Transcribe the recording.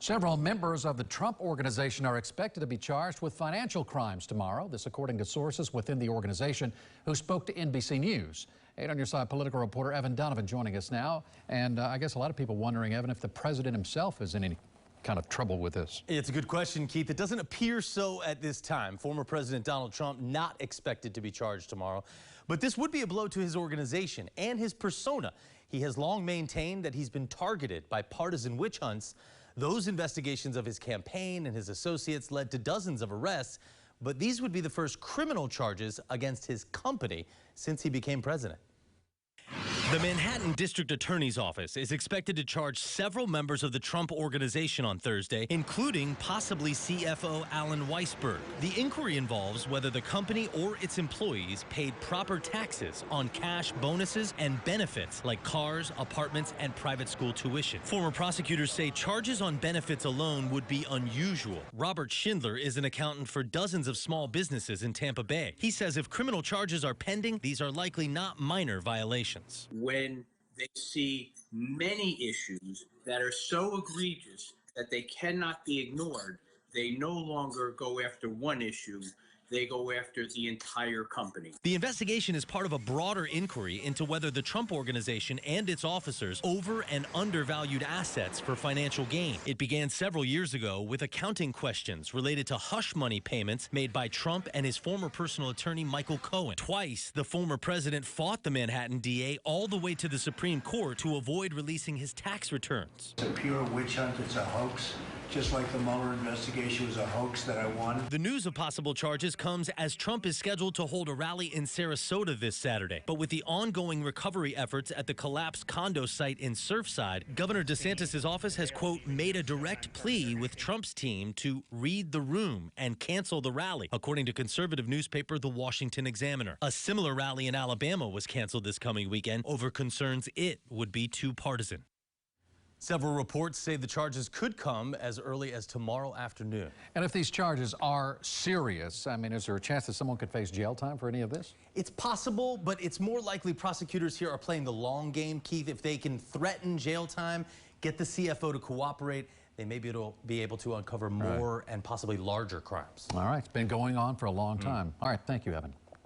Several members of the Trump Organization are expected to be charged with financial crimes tomorrow. This according to sources within the organization who spoke to NBC News. 8 on Your Side political reporter Evan Donovan joining us now. And I guess a lot of people wondering, Evan, if the president himself is in any kind of trouble with this. It's a good question, Keith. It doesn't appear so at this time. Former President Donald Trump not expected to be charged tomorrow. But this would be a blow to his organization and his persona. He has long maintained that he's been targeted by partisan witch hunts. Those investigations of his campaign and his associates led to dozens of arrests, but these would be the first criminal charges against his company since he became president. The Manhattan District Attorney's Office is expected to charge several members of the Trump Organization on Thursday, including possibly CFO Allen Weisselberg. The inquiry involves whether the company or its employees paid proper taxes on cash bonuses and benefits like cars, apartments, and private school tuition. Former prosecutors say charges on benefits alone would be unusual. Robert Schindler is an accountant for dozens of small businesses in Tampa Bay. He says if criminal charges are pending, these are likely not minor violations. When they see many issues that are so egregious that they cannot be ignored, they no longer go after one issue. They go after the entire company. The investigation is part of a broader inquiry into whether the Trump Organization and its officers over and undervalued assets for financial gain. It began several years ago with accounting questions related to hush money payments made by Trump and his former personal attorney, Michael Cohen. Twice, the former president fought the Manhattan DA all the way to the Supreme Court to avoid releasing his tax returns. It's a pure witch hunt. It's a hoax. Just like the Mueller investigation was a hoax that I won. The news of possible charges comes as Trump is scheduled to hold a rally in Sarasota this Saturday. But with the ongoing recovery efforts at the collapsed condo site in Surfside, Governor DeSantis' office has, quote, made a direct plea with Trump's team to read the room and cancel the rally, according to conservative newspaper The Washington Examiner. A similar rally in Alabama was canceled this coming weekend over concerns it would be too partisan. Several reports say the charges could come as early as tomorrow afternoon. And if these charges are serious, I mean, is there a chance that someone could face jail time for any of this? It's possible, but it's more likely prosecutors here are playing the long game, Keith. If they can threaten jail time, get the CFO to cooperate, they may be able to uncover more and possibly larger crimes. All right. It's been going on for a long time. All right. Thank you, Evan.